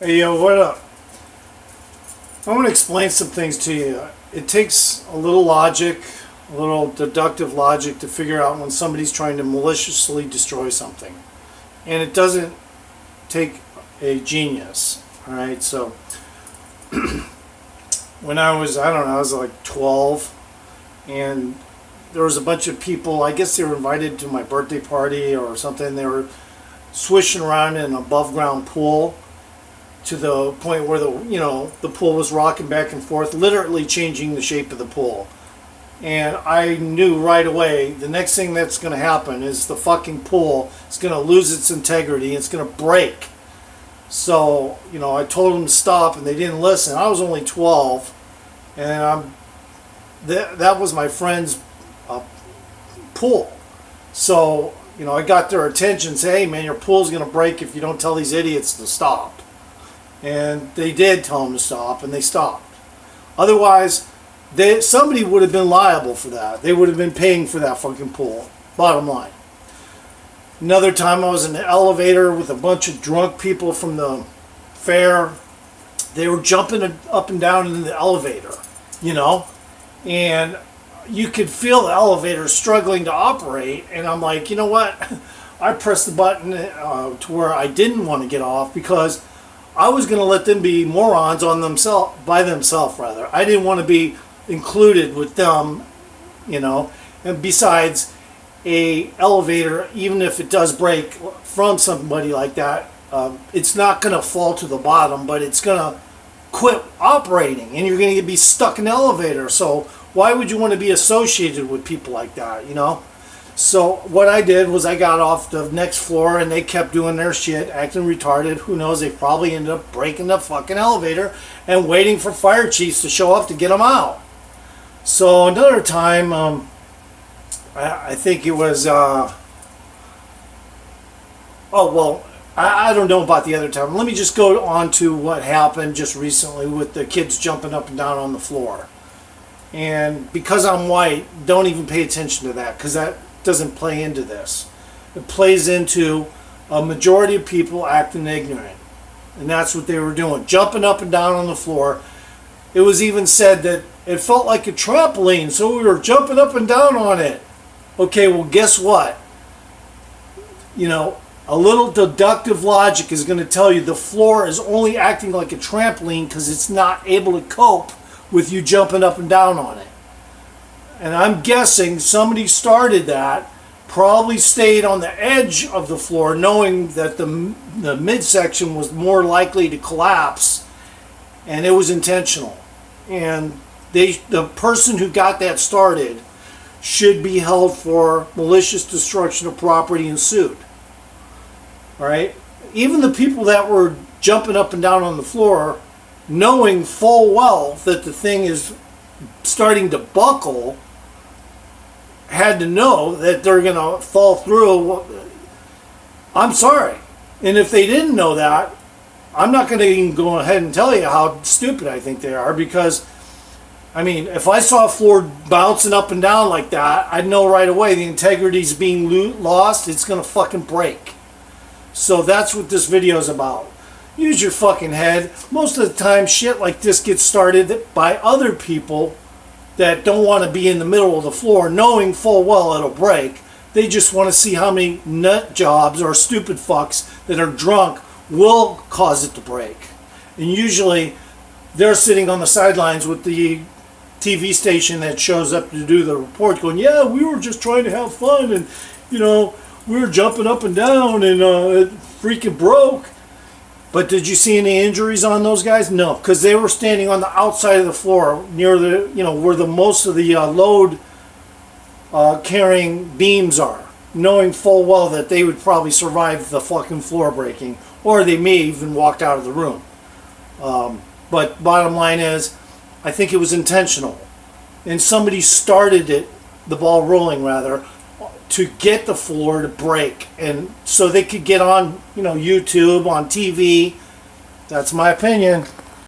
Hey, yo, what up? I want to explain some things to you. It takes a little logic, a little deductive logic to figure out when somebody's trying to maliciously destroy something. And it doesn't take a genius, all right? So, when I was like 12, and there was a bunch of people, I guess they were invited to my birthday party or something. They were swishing around in an above ground pool to the point where the pool was rocking back and forth, literally changing the shape of the pool. And I knew right away the next thing that's going to happen is the fucking pool is going to lose its integrity. It's going to break. So, I told them to stop and they didn't listen. I was only 12, and that was my friend's pool. So, I got their attention, say, hey man, your pool's going to break if you don't tell these idiots to stop. And they did tell them to stop, and they stopped. Otherwise, somebody would have been liable for that. They would have been paying for that fucking pool. Bottom line. Another time I was in the elevator with a bunch of drunk people from the fair. They were jumping up and down in the elevator, and you could feel the elevator struggling to operate. And I'm like, you know what? I pressed the button to where I didn't want to get off because I was going to let them be morons by themselves. I didn't want to be included with them, And besides, a elevator, even if it does break from somebody like that, it's not going to fall to the bottom, but it's going to quit operating, and you're going to be stuck in the elevator. So why would you want to be associated with people like that, So what I did was I got off the next floor, and they kept doing their shit, acting retarded. Who knows? They probably ended up breaking the fucking elevator and waiting for fire chiefs to show up to get them out. So another time, I think it was, I don't know about the other time. Let me just go on to what happened just recently with the kids jumping up and down on the floor. And because I'm white, don't even pay attention to that, because that doesn't play into this. It plays into a majority of people acting ignorant. And that's what they were doing, jumping up and down on the floor. It was even said that it felt like a trampoline, so we were jumping up and down on it. Okay, well, guess what? A little deductive logic is going to tell you the floor is only acting like a trampoline because it's not able to cope with you jumping up and down on it. And I'm guessing somebody started that, probably stayed on the edge of the floor, knowing that the midsection was more likely to collapse, and it was intentional. And the person who got that started should be held for malicious destruction of property and sued. All right? Even the people that were jumping up and down on the floor, knowing full well that the thing is starting to buckle, had to know that they're going to fall through. I'm sorry. And if they didn't know that, I'm not going to even go ahead and tell you how stupid I think they are, because if I saw a floor bouncing up and down like that, I'd know right away the integrity's being lost. It's going to fucking break. So that's what this video is about. Use your fucking head. Most of the time, shit like this gets started by other people that don't want to be in the middle of the floor, knowing full well it'll break. They just want to see how many nut jobs or stupid fucks that are drunk will cause it to break. And usually, they're sitting on the sidelines with the TV station that shows up to do the report going, yeah, we were just trying to have fun, and, we were jumping up and down, and it freaking broke. But did you see any injuries on those guys? No, because they were standing on the outside of the floor near the, where the most of the load carrying beams are, knowing full well that they would probably survive the fucking floor breaking, or they may even walked out of the room. But bottom line is, I think it was intentional, and somebody started the ball rolling rather, to get the floor to break, and so they could get on, YouTube, on TV. That's my opinion.